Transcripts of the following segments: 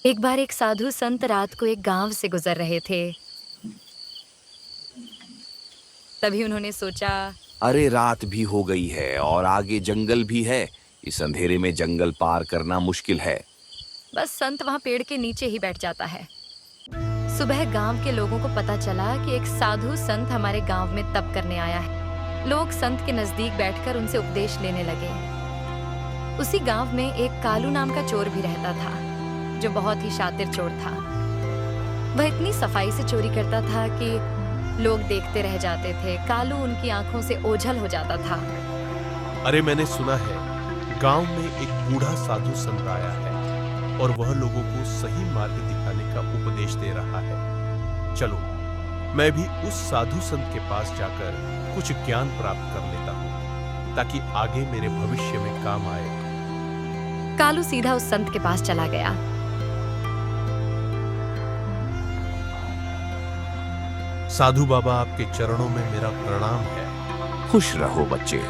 एक बार एक साधु संत रात को एक गांव से गुजर रहे थे। तभी उन्होंने सोचा, अरे रात भी हो गई है और आगे जंगल भी है। इस अंधेरे में जंगल पार करना मुश्किल है। बस संत वहां पेड़ के नीचे ही बैठ जाता है। सुबह गांव के लोगों को पता चला कि एक साधु संत हमारे गांव में तप करने आया है। लोग संत के नजदीक बैठकर उनसे उपदेश लेने लगे। उसी गांव में एक कालू नाम का चोर भी रहता था, जो बहुत ही शातिर चोर था। वह इतनी सफाई से चोरी करता था कि लोग देखते रह जाते थे। कालू उनकी आंखों से ओझल हो जाता था। अरे मैंने सुना है गांव में एक बूढ़ा साधु संत आया है और वह लोगों को सही मार्ग दिखाने का उपदेश दे रहा है। चलो मैं भी उस साधु संत के पास जाकर कुछ ज्ञान प्राप्त कर लेता हूँ ताकि आगे मेरे भविष्य में काम आए। कालू सीधा उस संत के पास चला गया। साधु बाबा, आपके चरणों में मेरा प्रणाम है। खुश रहो बच्चे,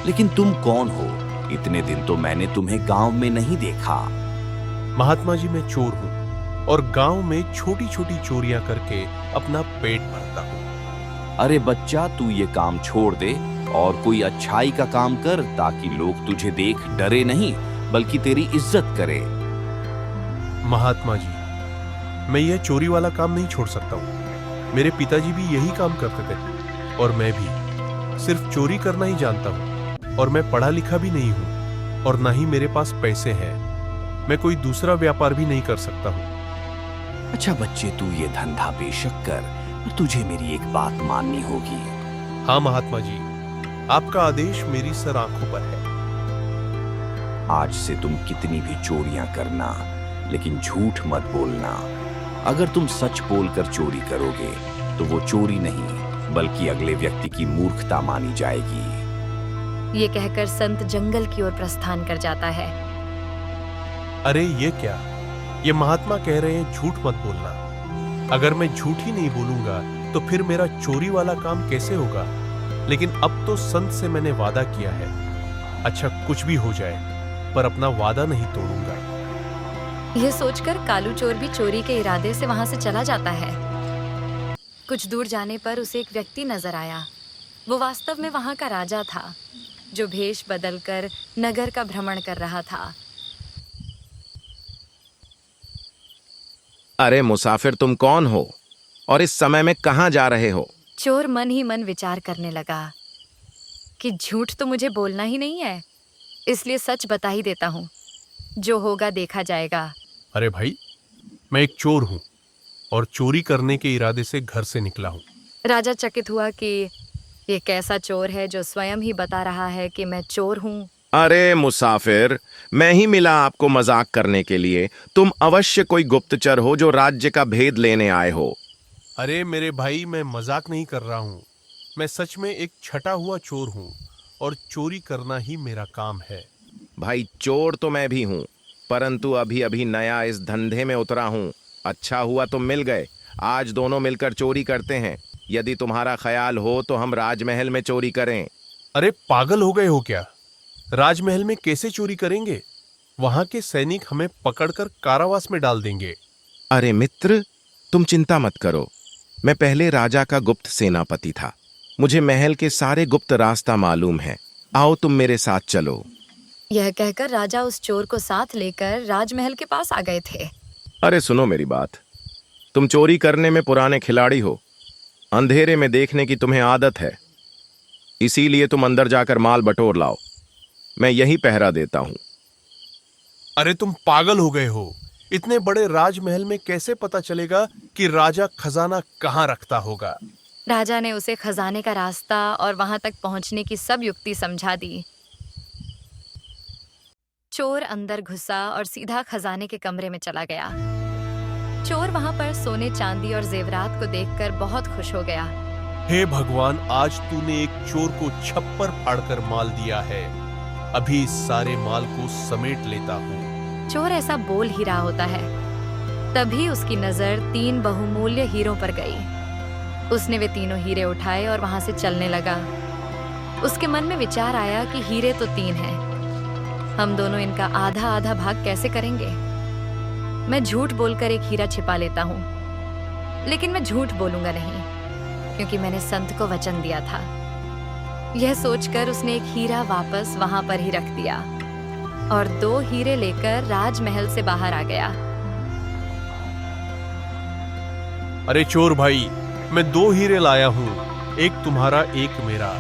लेकिन तुम कौन हो? इतने दिन तो मैंने तुम्हें गांव में नहीं देखा। महात्मा जी, मैं चोर हूँ और गांव में छोटी छोटी चोरियां करके अपना पेट भरता हूँ। अरे बच्चा, तू ये काम छोड़ दे और कोई अच्छाई का काम कर, ताकि लोग तुझे देख डरे नहीं बल्कि तेरी इज्जत करे। महात्मा जी, मैं यह चोरी वाला काम नहीं छोड़ सकता हूँ। मेरे पिताजी भी यही काम करते थे और मैं भी सिर्फ चोरी करना ही जानता हूँ। और मैं पढ़ा लिखा भी नहीं हूँ और ना ही मेरे पास पैसे हैं। मैं कोई दूसरा व्यापार भी नहीं कर सकता हूँ। अच्छा बच्चे, तू ये धंधा बेशक कर, पर तुझे मेरी एक बात माननी होगी। हाँ महात्मा जी, आपका आदेश मेरी सर आंखों पर है। आज से तुम कितनी भी चोरियां करना, लेकिन झूठ मत बोलना। अगर तुम सच बोलकर चोरी करोगे तो वो चोरी नहीं बल्कि अगले व्यक्ति की मूर्खता मानी जाएगी। ये कहकर संत जंगल की ओर प्रस्थान कर जाता है। अरे ये क्या? ये महात्मा कह रहे हैं झूठ मत बोलना। अगर मैं झूठ ही नहीं बोलूंगा तो फिर मेरा चोरी वाला काम कैसे होगा? लेकिन अब तो संत से मैंने वादा किया है। अच्छा, कुछ भी हो जाए पर अपना वादा नहीं तोड़ूंगा। यह सोचकर कालू चोर भी चोरी के इरादे से वहां से चला जाता है। कुछ दूर जाने पर उसे एक व्यक्ति नजर आया। वो वास्तव में वहां का राजा था, जो भेष बदलकर नगर का भ्रमण कर रहा था। अरे मुसाफिर, तुम कौन हो और इस समय में कहाँ जा रहे हो? चोर मन ही मन विचार करने लगा कि झूठ तो मुझे बोलना ही नहीं है, इसलिए सच बता ही देता हूँ। जो होगा देखा जाएगा। अरे भाई, मैं एक चोर हूं और चोरी करने के इरादे से घर से निकला हूं। राजा चकित हुआ कि ये कैसा चोर है जो स्वयं ही बता रहा है कि मैं चोर हूँ। अरे मुसाफिर, मैं ही मिला आपको मजाक करने के लिए। तुम अवश्य कोई गुप्तचर हो जो राज्य का भेद लेने आए हो। अरे मेरे भाई, मैं मजाक नहीं कर रहा हूं। मैं सच में एक छटा हुआ चोर हूं और चोरी करना ही मेरा काम है। भाई, चोर तो मैं भी हूँ, परंतु अभी अभी नया इस धंधे में उतरा हूँ। अच्छा हुआ तुम मिल गए। आज दोनों मिलकर चोरी करते हैं। यदि तुम्हारा ख्याल हो तो हम राजमहल में चोरी करें। अरे पागल हो गए हो क्या? राजमहल में कैसे चोरी करेंगे? वहां के सैनिक हमें पकड़कर कारावास में डाल देंगे। अरे मित्र, तुम चिंता मत करो। मैं पहले राजा का गुप्त सेनापति था। मुझे महल के सारे गुप्त रास्ता मालूम है। आओ तुम मेरे साथ चलो। यह कहकर राजा उस चोर को साथ लेकर राजमहल के पास आ गए थे। अरे सुनो मेरी बात। तुम चोरी करने में पुराने खिलाड़ी हो। अंधेरे में देखने की तुम्हें आदत है, इसीलिए तुम अंदर जाकर माल बटोर लाओ। मैं यही पहरा देता हूं। अरे तुम पागल हो गए हो? इतने बड़े राजमहल में कैसे पता चलेगा कि राजा खजाना कहाँ रखता होगा? राजा ने उसे खजाने का रास्ता और वहां तक पहुंचने की सब युक्ति समझा दी। चोर अंदर घुसा और सीधा खजाने के कमरे में चला गया। चोर वहां पर सोने चांदी और जेवरात को देखकर बहुत खुश हो गया। हे भगवान, आज तूने एक चोर को छप्पर फाड़कर माल दिया है। अभी इस सारे माल को समेट लेता हूँ। चोर ऐसा बोल ही रहा होता है, तभी उसकी नजर 3 बहुमूल्य हीरों पर गई। उसने वे तीनों हीरे उठाए और वहां से चलने लगा। उसके मन में विचार आया कि हीरे तो 3 हैं, हम दोनों इनका आधा आधा भाग कैसे करेंगे। मैं झूठ बोलकर एक हीरा छिपा लेता हूँ, लेकिन मैं झूठ बोलूंगा नहीं, क्योंकि मैंने संत को वचन दिया था। यह सोचकर उसने एक हीरा वापस वहां पर ही रख दिया और 2 हीरे लेकर राजमहल से बाहर आ गया। अरे चोर भाई, मैं 2 हीरे लाया हूँ, एक तुम्हारा एक मेरा।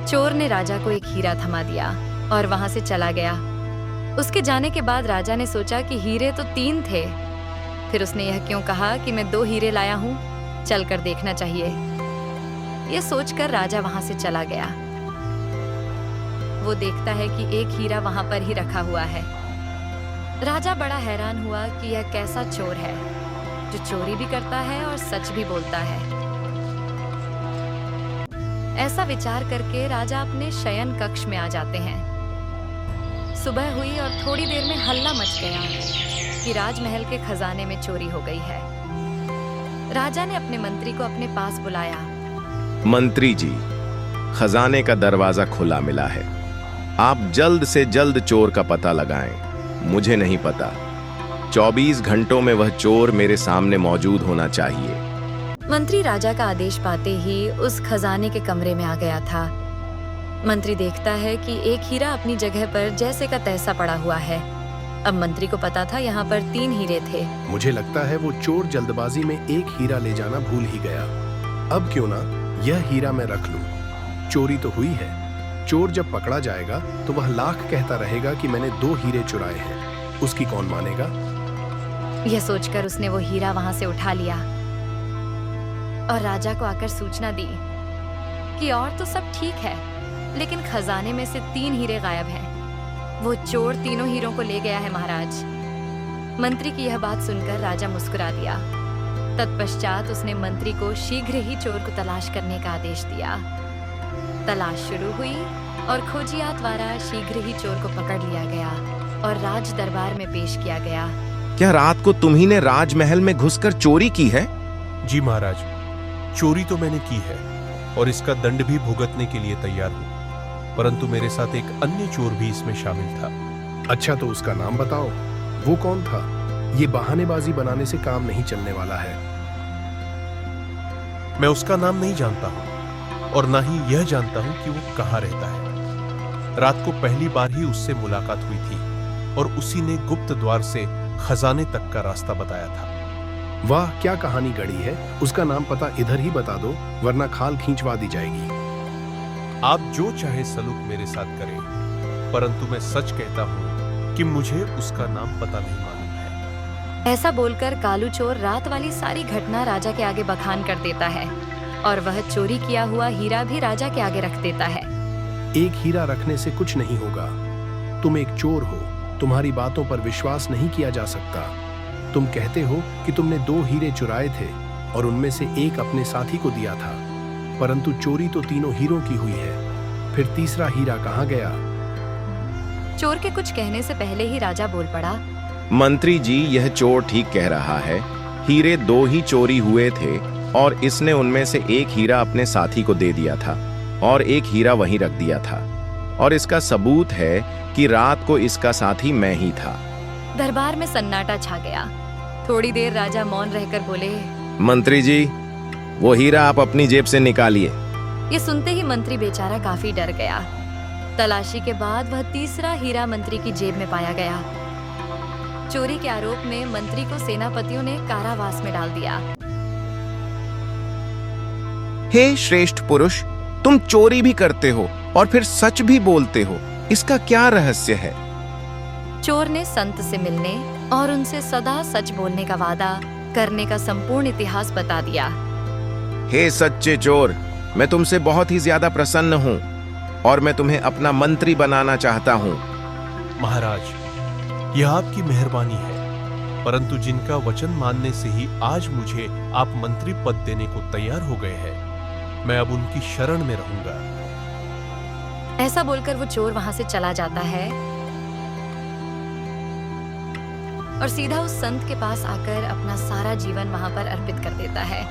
चोर ने राजा को एक हीरा थमा दिया और वहां से चला गया। उसके जाने के बाद राजा ने सोचा कि हीरे तो 3 थे। फिर उसने यह क्यों कहा कि मैं 2 हीरे लाया हूँ, चलकर देखना चाहिए। यह सोचकर राजा वहां से चला गया। वो देखता है कि एक हीरा वहां पर ही रखा हुआ है। राजा बड़ा हैरान हुआ कि यह कैसा चोर है जो चोरी भी करता है और सच भी बोलता है। ऐसा विचार करके राजा अपने शयन कक्ष में आ जाते हैं। सुबह हुई और थोड़ी देर में हल्ला मच गया कि राजमहल के खजाने में चोरी हो गई है। राजा ने अपने मंत्री को अपने पास बुलाया। मंत्री जी, खजाने का दरवाजा खुला मिला है। आप जल्द से जल्द चोर का पता लगाएं। मुझे नहीं पता, 24 घंटों में वह चोर मेरे सामने मौजूद होना चाहिए। मंत्री राजा का आदेश पाते ही उस खजाने के कमरे में आ गया था। मंत्री देखता है कि एक हीरा अपनी जगह पर जैसे का तैसा पड़ा हुआ है। अब मंत्री को पता था यहाँ पर 3 हीरे थे। मुझे लगता है वो चोर जल्दबाजी में एक हीरा ले जाना भूल ही गया। अब क्यों ना यह हीरा मैं रख लूं। चोरी तो हुई है। चोर जब पकड़ा जाएगा तो वह लाख कहता रहेगा कि मैंने 2 हीरे चुराए हैं। उसकी कौन मानेगा। यह सोचकर उसने वो हीरा वहां से उठा लिया और राजा को आकर सूचना दी कि और तो सब ठीक है, लेकिन खजाने में से 3 हीरे गायब हैं। वो चोर तीनों हीरों को ले गया है महाराज। मंत्री की यह बात सुनकर राजा मुस्कुरा दिया। तत्पश्चात उसने मंत्री को शीघ्र ही चोर को तलाश करने का आदेश दिया। तलाश शुरू हुई और खोजिया द्वारा शीघ्र ही चोर को पकड़ लिया गया और राज दरबार में पेश किया गया। क्या रात को तुम्ही ने राजमहल में घुसकर चोरी की है? जी महाराज, चोरी तो मैंने की है और इसका दंड भी भुगतने के लिए तैयार हूँ, परंतु मेरे साथ एक अन्य चोर भी इसमें शामिल था। अच्छा, तो उसका नाम बताओ। वो कौन था? ये बहानेबाजी बनाने से काम नहीं चलने वाला है। मैं उसका नाम नहीं जानता हूँ और ना ही यह जानता हूँ कि वो कहाँ रहता है। रात को पहली बार ही उससे मुलाकात हुई थी और उसी ने गुप्त द्वार से खजाने तक का रास्ता बताया था। वाह, क्या कहानी गढ़ी है। उसका नाम पता इधर ही बता दो, वरना खाल खींचवा दी जाएगी। आप जो चाहे सलूक मेरे साथ करें, परंतु मैं सच कहता हूँ कि मुझे उसका नाम पता नहीं मालूम है। ऐसा बोलकर कालू चोर रात वाली सारी घटना राजा के आगे बखान कर देता है और वह चोरी किया हुआ हीरा भी राजा के आगे रख देता है। एक हीरा रखने से कुछ नहीं होगा। तुम एक चोर हो, तुम्हारी बातों पर विश्वास नहीं किया जा सकता। तुम कहते हो कि तुमने 2 हीरे चुराए थे और उनमें से एक अपने साथी को दिया था, परंतु चोरी तो तीनों हीरों की हुई है। फिर तीसरा हीरा कहाँ गया? चोर के कुछ कहने से पहले ही राजा बोल पड़ा। मंत्री जी, यह चोर ठीक कह रहा है। हीरे 2 ही चोरी हुए थे और इसने उनमें से एक हीरा अपने साथी को दे दिया था और एक हीरा वहीं रख दिया था, और इसका सबूत है कि रात को इसका साथी मैं ही था। दरबार में सन्नाटा छा गया। थोड़ी देर राजा मौन रहकर बोले, मंत्री जी, वो हीरा आप अपनी जेब से निकालिए। ये सुनते ही मंत्री बेचारा काफी डर गया। तलाशी के बाद वह तीसरा हीरा मंत्री की जेब में पाया गया। चोरी के आरोप में मंत्री को सेनापतियों ने कारावास में डाल दिया। हे श्रेष्ठ पुरुष, तुम चोरी भी करते हो और फिर सच भी बोलते हो, इसका क्या रहस्य है? चोर ने संत से मिलने और उनसे सदा सच बोलने का वादा करने का संपूर्ण इतिहास बता दिया। हे सच्चे चोर, मैं तुमसे बहुत ही ज्यादा प्रसन्न हूँ और मैं तुम्हें अपना मंत्री बनाना चाहता हूँ। महाराज, यह आपकी मेहरबानी है, परंतु जिनका वचन मानने से ही आज मुझे आप मंत्री पद देने को तैयार हो गए हैं, मैं अब उनकी शरण में रहूंगा। ऐसा बोलकर वो चोर वहां से चला जाता है और सीधा उस संत के पास आकर अपना सारा जीवन वहां पर अर्पित कर देता है।